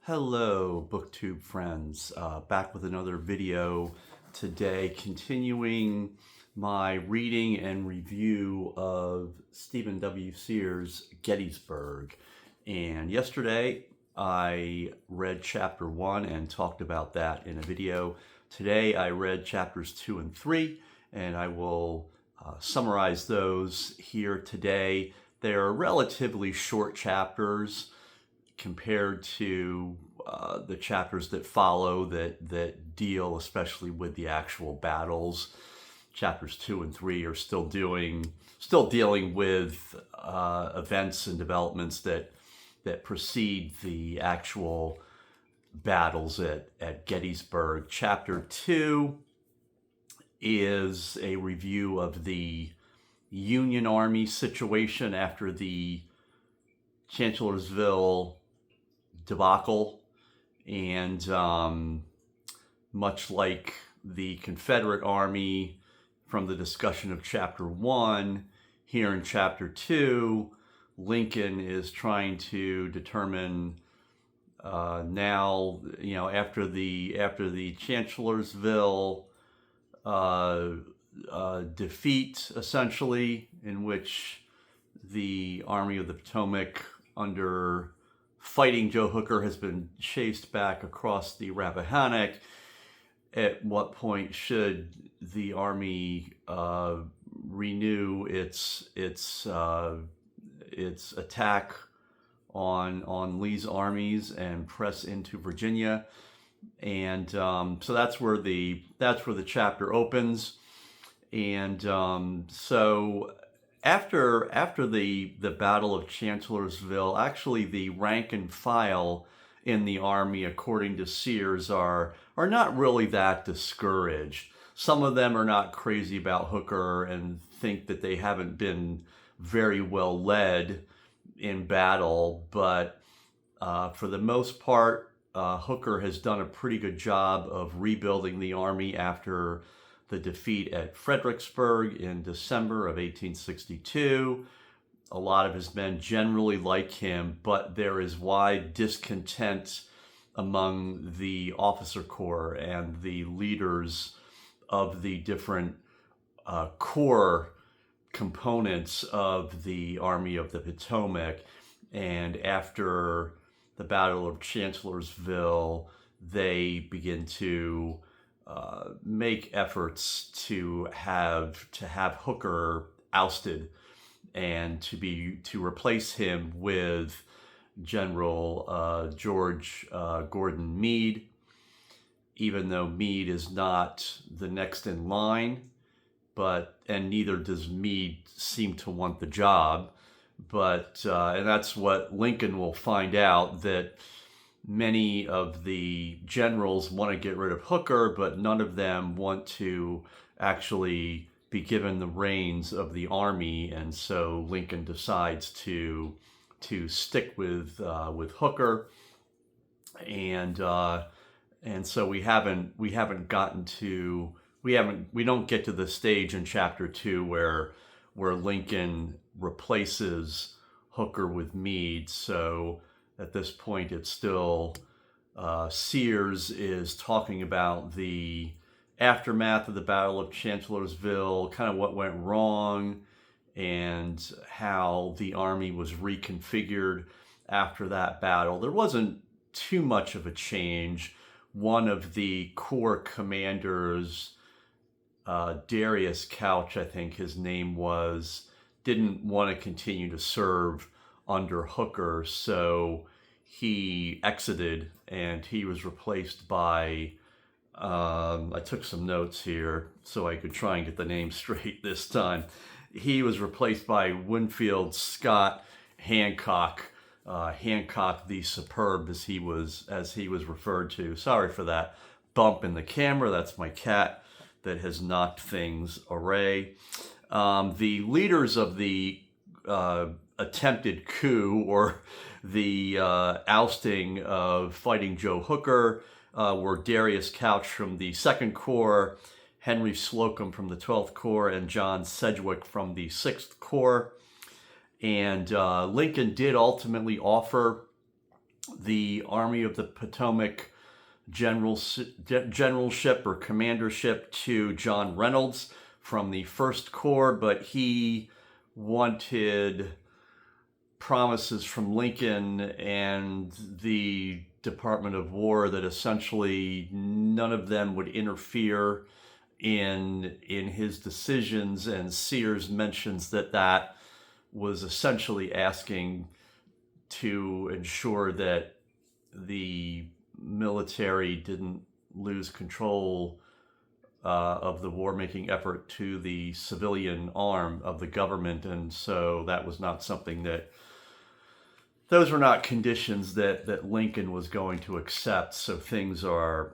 Hello, BookTube friends. Back with another video today, continuing my reading and review of Stephen W. Sears' Gettysburg. And yesterday I read chapter 1 and talked about that in a video. Today I read chapters 2 and 3, and I will summarize those here today. They are relatively short chapters compared to the chapters that follow that deal especially with the actual battles. Chapters 2 and 3 are still dealing with events and developments that precede the actual battles at Gettysburg. Chapter 2 is a review of the Union Army situation after the Chancellorsville debacle, and much like the Confederate Army from the discussion of chapter 1, here in chapter 2 Lincoln is trying to determine now, after the Chancellorsville defeat, essentially, in which the Army of the Potomac under Fighting Joe Hooker has been chased back across the Rappahannock. At what point should the Army renew its attack on Lee's armies and press into Virginia? And so that's where the chapter opens. And so after the Battle of Chancellorsville, actually the rank and file in the Army, according to Sears, are not really that discouraged. Some of them are not crazy about Hooker and think that they haven't been very well led in battle, but for the most part, Hooker has done a pretty good job of rebuilding the Army after the defeat at Fredericksburg in December of 1862. A lot of his men generally like him, but there is wide discontent among the officer corps and the leaders of the different corps components of the Army of the Potomac. And after the Battle of Chancellorsville, they begin to make efforts to have Hooker ousted and to replace him with General George Gordon Meade, even though Meade is not the next in line, and neither does Meade seem to want the job. But and that's what Lincoln will find out, that many of the generals want to get rid of Hooker, but none of them want to actually be given the reins of the Army, and so Lincoln decides to stick with Hooker, and so we don't get to the stage in chapter 2 where Lincoln replaces Hooker with Meade. So at this point, it's still Sears is talking about the aftermath of the Battle of Chancellorsville, kind of what went wrong, and how the Army was reconfigured after that battle. There wasn't too much of a change. One of the corps commanders, Darius Couch, I think his name was, didn't want to continue to serve under Hooker, so he exited and he was replaced by, I took some notes here so I could try and get the name straight this time. He was replaced by Winfield Scott Hancock, Hancock the Superb, as he was referred to. Sorry for that bump in the camera. That's my cat that has knocked things array. The leaders of the attempted coup, or the ousting of Fighting Joe Hooker, were Darius Couch from the 2nd Corps, Henry Slocum from the 12th Corps, and John Sedgwick from the 6th Corps. And Lincoln did ultimately offer the Army of the Potomac generalship or commandership to John Reynolds from the First Corps, but he wanted promises from Lincoln and the Department of War that essentially none of them would interfere in his decisions, and Sears mentions that was essentially asking to ensure that the military didn't lose control of the war-making effort to the civilian arm of the government, and so that was not something those were not conditions that Lincoln was going to accept. So things are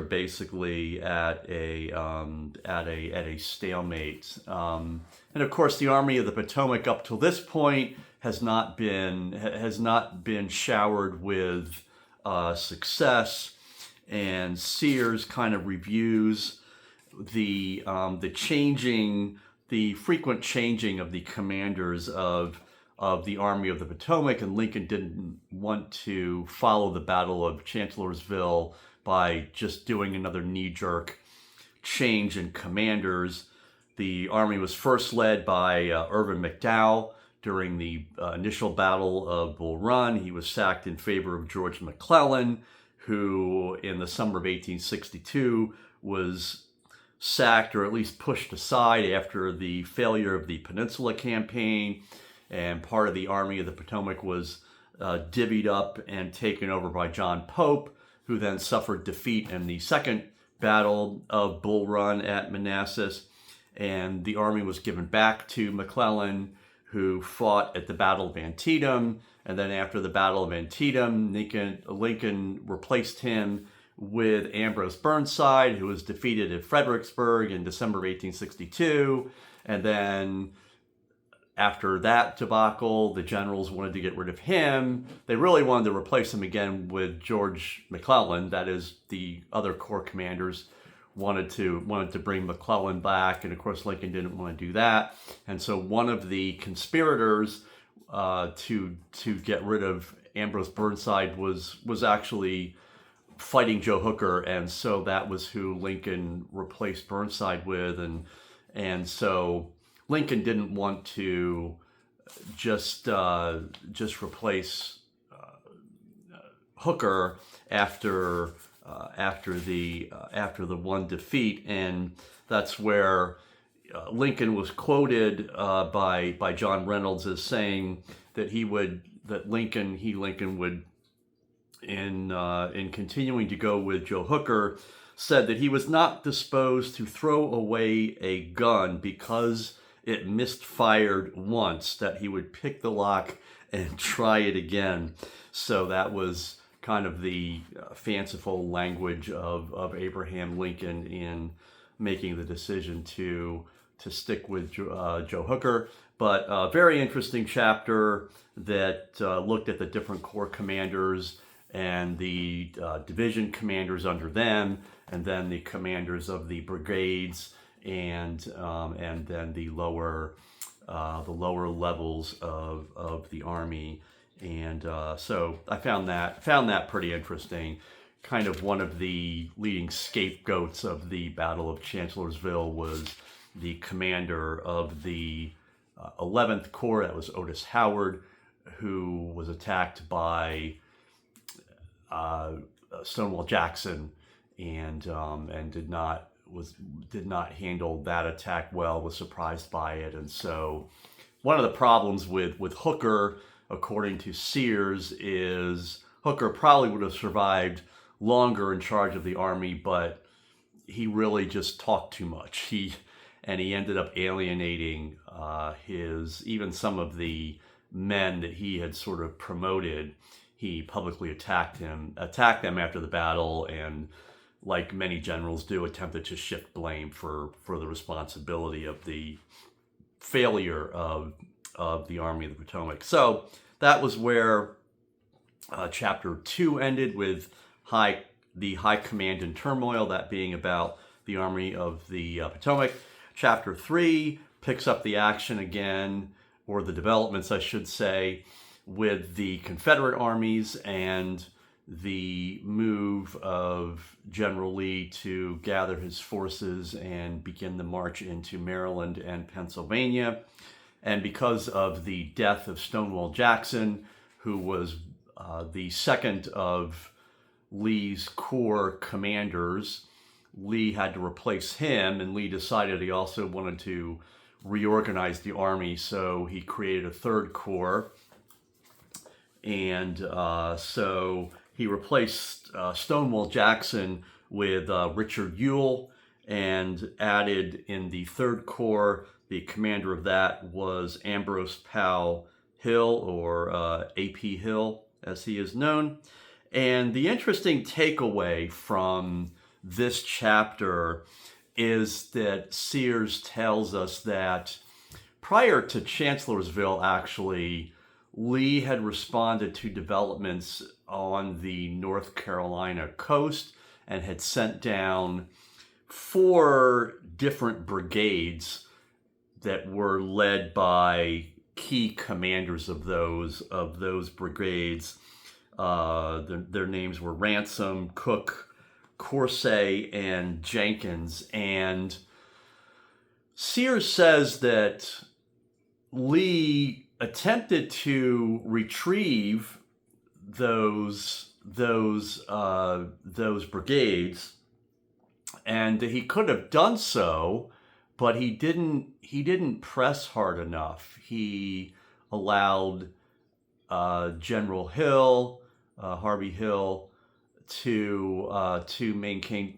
basically at a stalemate. And of course, the Army of the Potomac up till this point has not been showered with success. And Sears kind of reviews the frequent changing of the commanders of the Army of the Potomac, and Lincoln didn't want to follow the Battle of Chancellorsville by just doing another knee-jerk change in commanders. The Army was first led by Irvin McDowell during the initial Battle of Bull Run. He was sacked in favor of George McClellan, who in the summer of 1862 was sacked or at least pushed aside after the failure of the Peninsula Campaign. And part of the Army of the Potomac was divvied up and taken over by John Pope, who then suffered defeat in the second Battle of Bull Run at Manassas. And the Army was given back to McClellan, who fought at the Battle of Antietam. And then after the Battle of Antietam, Lincoln replaced him with Ambrose Burnside, who was defeated at Fredericksburg in December of 1862. And then after that debacle, the generals wanted to get rid of him. They really wanted to replace him again with George McClellan. That is, the other Corps commanders wanted to bring McClellan back, and of course Lincoln didn't want to do that. And so one of the conspirators to get rid of Ambrose Burnside was actually fighting Joe Hooker, and so that was who Lincoln replaced Burnside with, and so Lincoln didn't want to just replace Hooker after the one defeat, and that's where Lincoln was quoted by John Reynolds as saying that Lincoln would in continuing to go with Joe Hooker, said that he was not disposed to throw away a gun because it misfired once, that he would pick the lock and try it again. So that was kind of the fanciful language of Abraham Lincoln in making the decision to stick with Joe Hooker. But a very interesting chapter that looked at the different Corps commanders and the division commanders under them, and then the commanders of the brigades, and then the lower levels of the Army. And so I found that pretty interesting. Kind of one of the leading scapegoats of the Battle of Chancellorsville was the commander of the 11th Corps, that was Otis Howard, who was attacked by Stonewall Jackson, and did not handle that attack well, was surprised by it. And so one of the problems with Hooker, according to Sears, is Hooker probably would have survived longer in charge of the Army, but he really just talked too much. He ended up alienating even some of the men that he had sort of promoted. He publicly attacked them after the battle, and like many generals do, attempted to shift blame for the responsibility of the failure of the Army of the Potomac. So that was where chapter 2 ended, with the high command and turmoil, that being about the Army of the Potomac. Chapter 3 picks up the action again, or the developments, I should say, with the Confederate armies and the move of General Lee to gather his forces and begin the march into Maryland and Pennsylvania. And because of the death of Stonewall Jackson, who was the second of Lee's corps commanders, Lee had to replace him, and Lee decided he also wanted to reorganize the army, so he created a third corps. And so he replaced Stonewall Jackson with Richard Ewell, and added in the third corps, the commander of that was Ambrose Powell Hill, or A.P. Hill as he is known. And the interesting takeaway from this chapter is that Sears tells us that prior to Chancellorsville, actually, Lee had responded to developments on the North Carolina coast and had sent down 4 different brigades that were led by key commanders of those brigades. Their names were Ransom, Cook, Coursey, and Jenkins. And Sears says that Lee attempted to retrieve those brigades, and he could have done so, but he didn't press hard enough. He allowed General Hill, Harvey Hill, to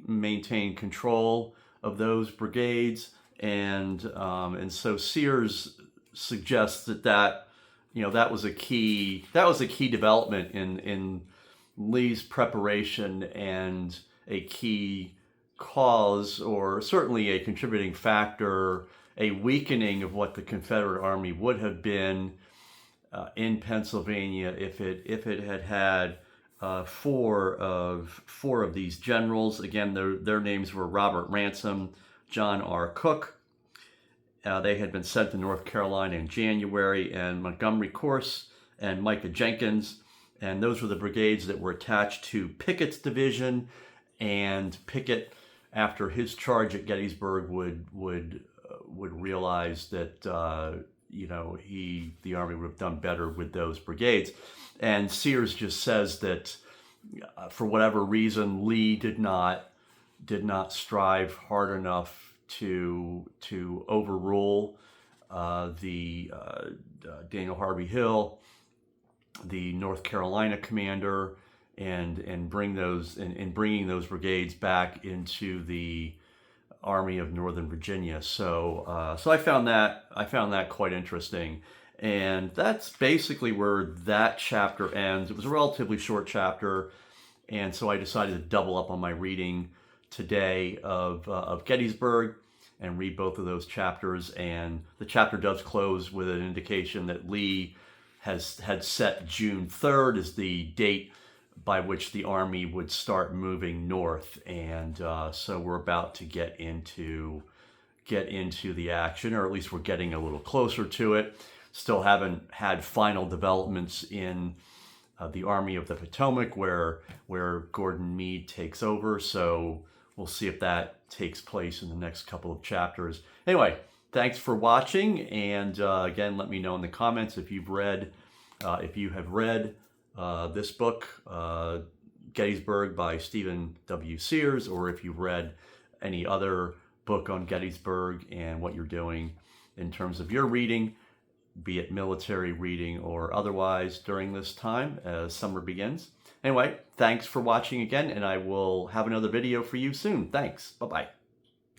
maintain control of those brigades, and so Sears suggests that was a key development in Lee's preparation, and a key cause, or certainly a contributing factor, a weakening of what the Confederate Army would have been in Pennsylvania if it had 4 of these generals. Again, their names were Robert Ransom, John R. Cook. They had been sent to North Carolina in January, and Montgomery Corse and Micah Jenkins, and those were the brigades that were attached to Pickett's division. And Pickett, after his charge at Gettysburg, would realize that the Army would have done better with those brigades. And Sears just says that for whatever reason, Lee did not strive hard enough to overrule Daniel Harvey Hill, the North Carolina commander, and bringing those brigades back into the Army of Northern Virginia. So I found that quite interesting, and that's basically where that chapter ends. It was a relatively short chapter, and so I decided to double up on my reading today of Gettysburg and read both of those chapters. And the chapter does close with an indication that Lee had set June 3rd as the date by which the Army would start moving north. And so we're about to get into the action, or at least we're getting a little closer to it. Still haven't had final developments in the Army of the Potomac, where Gordon Meade takes over. So we'll see if that takes place in the next couple of chapters. Anyway, thanks for watching, and again, let me know in the comments if you have read this book, Gettysburg by Stephen W. Sears, or if you've read any other book on Gettysburg and what you're doing in terms of your reading, be it military reading or otherwise, during this time as summer begins. Anyway, thanks for watching again, and I will have another video for you soon. Thanks. Bye-bye.